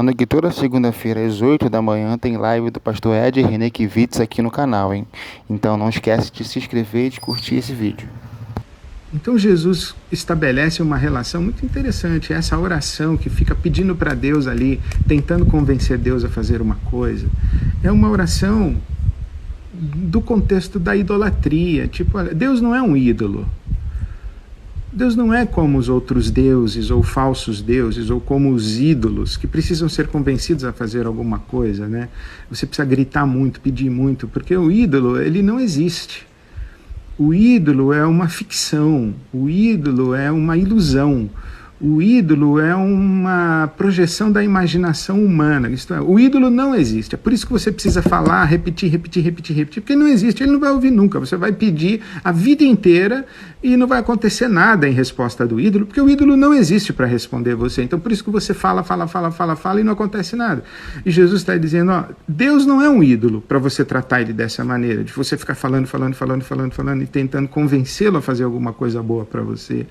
lembrando que toda segunda-feira às 8 da manhã tem live do pastor Ed Renekiewicz aqui no canal, hein? Então não esquece de se inscrever e de curtir esse vídeo. Então Jesus estabelece uma relação muito interessante, essa oração que fica pedindo para Deus ali, tentando convencer Deus a fazer uma coisa, é uma oração do contexto da idolatria, tipo, Deus não é um ídolo. Deus não é como os outros deuses, ou falsos deuses, ou como os ídolos, que precisam ser convencidos a fazer alguma coisa, né? Você precisa gritar muito, pedir muito, porque o ídolo, ele não existe. O ídolo é uma ficção, o ídolo é uma ilusão, o ídolo é uma projeção da imaginação humana. Isto é, o ídolo não existe. É por isso que você precisa falar, repetir, porque não existe, ele não vai ouvir nunca. Você vai pedir a vida inteira e não vai acontecer nada em resposta do ídolo, porque o ídolo não existe para responder você. Então por isso que você fala e não acontece nada. E Jesus está dizendo, ó, Deus não é um ídolo para você tratar ele dessa maneira, de você ficar falando e tentando convencê-lo a fazer alguma coisa boa para você.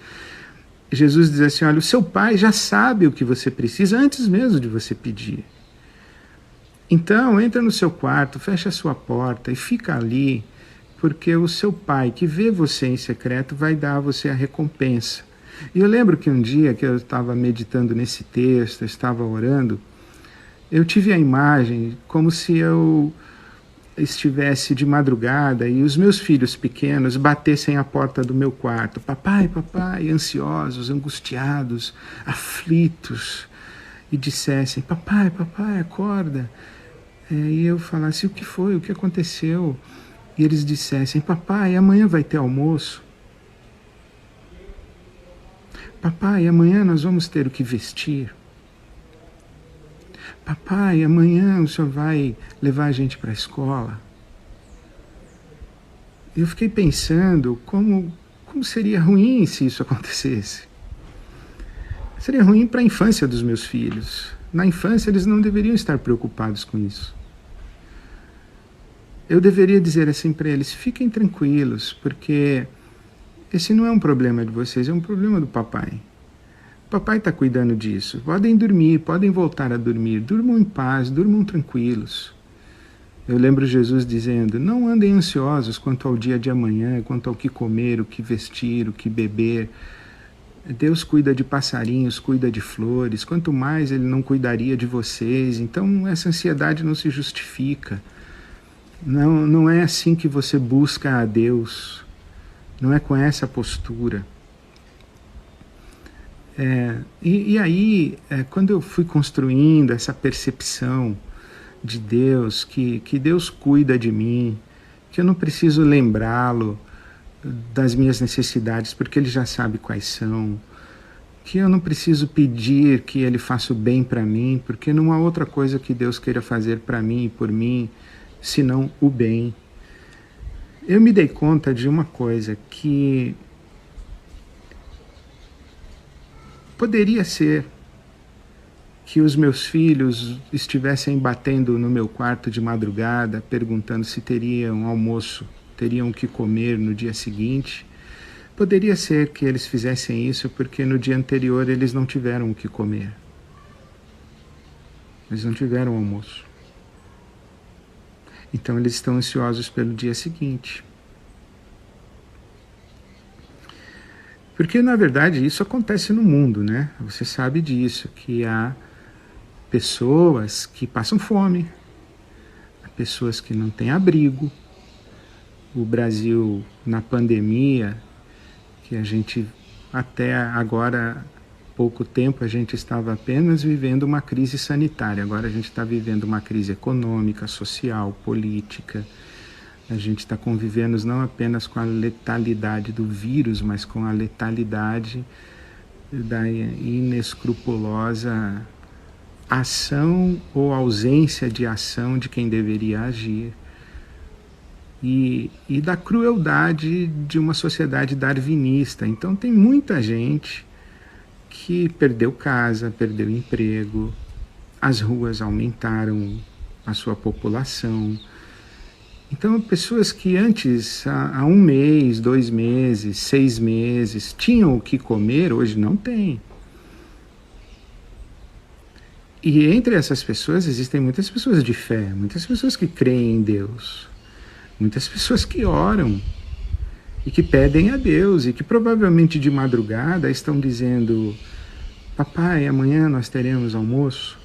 Jesus diz assim, olha, o seu pai já sabe o que você precisa antes mesmo de você pedir. Então, entra no seu quarto, fecha a sua porta e fica ali, porque o seu pai, que vê você em secreto, vai dar a você a recompensa. E eu lembro que um dia que eu estava meditando nesse texto, estava orando, eu tive a imagem como se eu estivesse de madrugada e os meus filhos pequenos batessem a porta do meu quarto, papai, ansiosos, angustiados, aflitos, e dissessem, papai, acorda. E eu falasse, o que foi, o que aconteceu? E eles dissessem, papai, amanhã vai ter almoço. Papai, amanhã nós vamos ter o que vestir. Papai, amanhã o senhor vai levar a gente para a escola? Eu fiquei pensando como seria ruim se isso acontecesse. Seria ruim para a infância dos meus filhos. Na infância eles não deveriam estar preocupados com isso. Eu deveria dizer assim para eles, fiquem tranquilos, porque esse não é um problema de vocês, é um problema do papai. Papai está cuidando disso. Podem dormir, podem voltar a dormir. Durmam em paz, durmam tranquilos. Eu lembro Jesus dizendo, não andem ansiosos quanto ao dia de amanhã, quanto ao que comer, o que vestir, o que beber. Deus cuida de passarinhos, cuida de flores. Quanto mais Ele não cuidaria de vocês. Então essa ansiedade não se justifica. Não é assim que você busca a Deus. Não é com essa postura. E aí, quando eu fui construindo essa percepção de Deus, que Deus cuida de mim, que eu não preciso lembrá-lo das minhas necessidades, porque Ele já sabe quais são, que eu não preciso pedir que Ele faça o bem para mim, porque não há outra coisa que Deus queira fazer para mim e por mim, senão o bem. Eu me dei conta de uma coisa, que poderia ser que os meus filhos estivessem batendo no meu quarto de madrugada, perguntando se teriam almoço, teriam o que comer no dia seguinte. Poderia ser que eles fizessem isso porque no dia anterior eles não tiveram o que comer. Eles não tiveram almoço. Então eles estão ansiosos pelo dia seguinte. Porque, na verdade, isso acontece no mundo, né? Você sabe disso, que há pessoas que passam fome, há pessoas que não têm abrigo. O Brasil, na pandemia, que a gente, até agora, pouco tempo, a gente estava apenas vivendo uma crise sanitária. Agora a gente está vivendo uma crise econômica, social, política. A gente está convivendo não apenas com a letalidade do vírus, mas com a letalidade da inescrupulosa ação ou ausência de ação de quem deveria agir. E da crueldade de uma sociedade darwinista. Então tem muita gente que perdeu casa, perdeu emprego, as ruas aumentaram a sua população. Então, pessoas que antes, há 1 mês, 2 meses, 6 meses, tinham o que comer, hoje não têm. E entre essas pessoas existem muitas pessoas de fé, muitas pessoas que creem em Deus, muitas pessoas que oram e que pedem a Deus e que provavelmente de madrugada estão dizendo: papai, amanhã nós teremos almoço.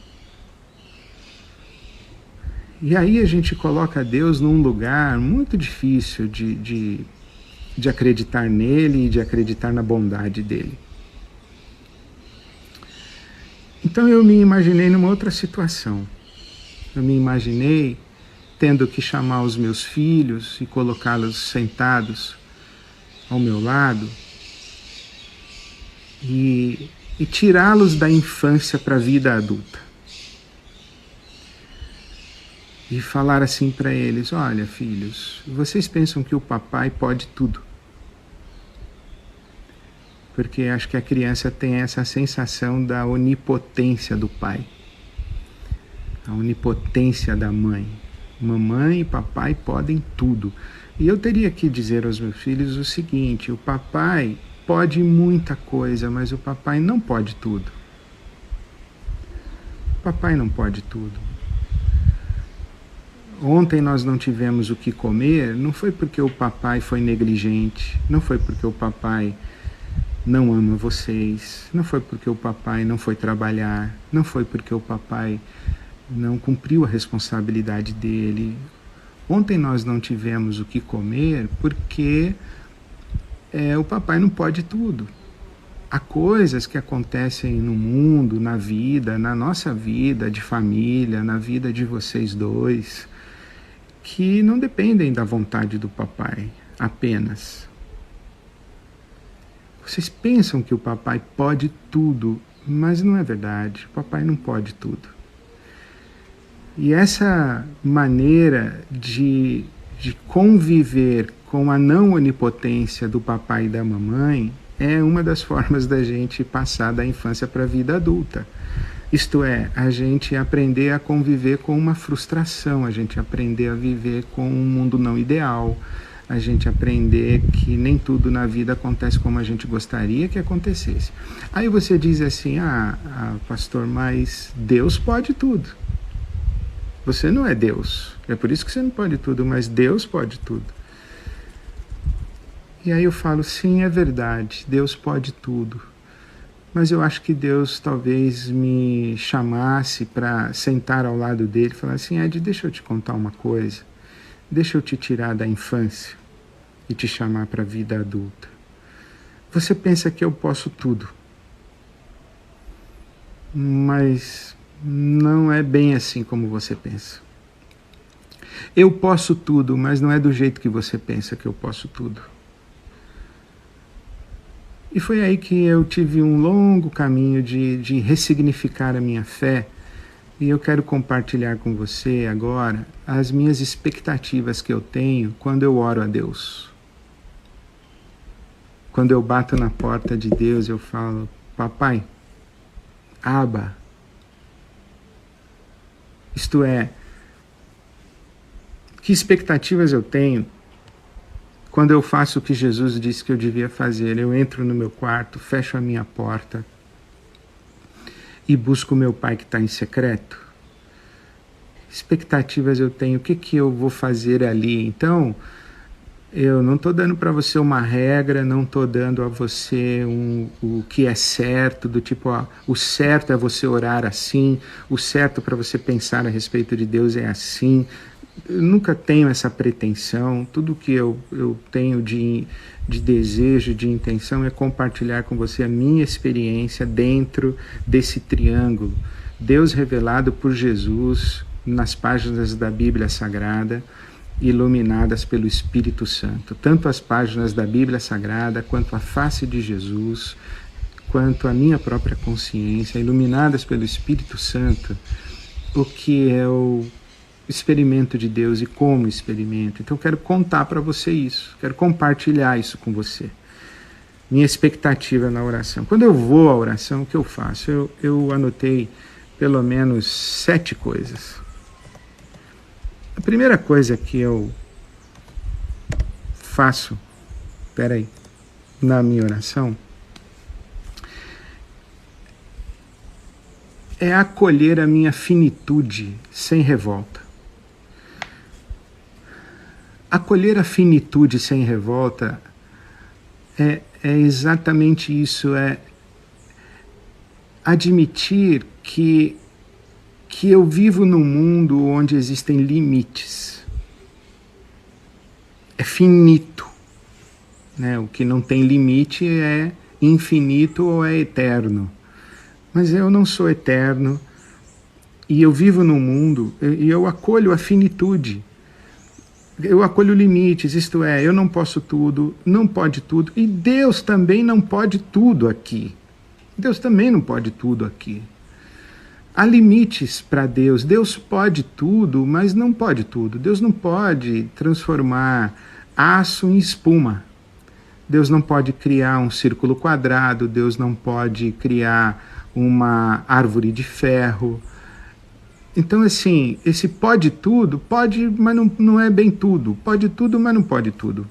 E aí a gente coloca Deus num lugar muito difícil de acreditar nele e de acreditar na bondade dele. Então eu me imaginei numa outra situação. Eu me imaginei tendo que chamar os meus filhos e colocá-los sentados ao meu lado e tirá-los da infância para a vida adulta. E falar assim para eles: olha, filhos, vocês pensam que o papai pode tudo. Porque acho que a criança tem essa sensação da onipotência do pai, a onipotência da mãe. Mamãe e papai podem tudo. E eu teria que dizer aos meus filhos o seguinte: o papai pode muita coisa, mas o papai não pode tudo. O papai não pode tudo. Ontem nós não tivemos o que comer, não foi porque o papai foi negligente, não foi porque o papai não ama vocês, não foi porque o papai não foi trabalhar, não foi porque o papai não cumpriu a responsabilidade dele. Ontem nós não tivemos o que comer porque o papai não pode tudo. Há coisas que acontecem no mundo, na vida, na nossa vida de família, na vida de vocês dois, que não dependem da vontade do papai apenas. Vocês pensam que o papai pode tudo, mas não é verdade. O papai não pode tudo. E essa maneira de conviver com a não onipotência do papai e da mamãe é uma das formas da gente passar da infância para a vida adulta. Isto é, a gente aprender a conviver com uma frustração, a gente aprender a viver com um mundo não ideal, a gente aprender que nem tudo na vida acontece como a gente gostaria que acontecesse. Aí você diz assim: pastor, mas Deus pode tudo. Você não é Deus, é por isso que você não pode tudo, mas Deus pode tudo. E aí eu falo: sim, é verdade, Deus pode tudo. Mas eu acho que Deus talvez me chamasse para sentar ao lado dele e falar assim: Ed, deixa eu te contar uma coisa. Deixa eu te tirar da infância e te chamar para a vida adulta. Você pensa que eu posso tudo, mas não é bem assim como você pensa. Eu posso tudo, mas não é do jeito que você pensa que eu posso tudo. E foi aí que eu tive um longo caminho de ressignificar a minha fé. E eu quero compartilhar com você agora as minhas expectativas que eu tenho quando eu oro a Deus. Quando eu bato na porta de Deus, eu falo: papai, Abba. Isto é, que expectativas eu tenho quando eu faço o que Jesus disse que eu devia fazer? Eu entro no meu quarto, fecho a minha porta e busco o meu pai que está em secreto. Expectativas eu tenho, o que eu vou fazer ali? Então, eu não estou dando para você uma regra, não estou dando a você o que é certo, do tipo, o certo é você orar assim, o certo para você pensar a respeito de Deus é assim. Eu nunca tenho essa pretensão. Tudo que eu tenho de desejo, de intenção é compartilhar com você a minha experiência dentro desse triângulo. Deus revelado por Jesus nas páginas da Bíblia Sagrada, iluminadas pelo Espírito Santo. Tanto as páginas da Bíblia Sagrada, quanto a face de Jesus, quanto a minha própria consciência, iluminadas pelo Espírito Santo, o que é o experimento de Deus e como experimento. Então eu quero contar para você isso, quero compartilhar isso com você. Minha expectativa na oração. Quando eu vou à oração, o que eu faço? Eu anotei pelo menos 7 coisas. A primeira coisa que eu faço, na minha oração, é acolher a minha finitude sem revolta. Acolher a finitude sem revolta é exatamente isso, é admitir que eu vivo num mundo onde existem limites. É finito, né? O que não tem limite é infinito ou é eterno. Mas eu não sou eterno e eu vivo num mundo e eu acolho a finitude. Eu acolho limites, isto é, eu não posso tudo, não pode tudo, e Deus também não pode tudo aqui. Deus também não pode tudo aqui. Há limites para Deus. Deus pode tudo, mas não pode tudo. Deus não pode transformar aço em espuma. Deus não pode criar um círculo quadrado, Deus não pode criar uma árvore de ferro. Então, assim, esse pode tudo, pode, mas não é bem tudo. Pode tudo, mas não pode tudo.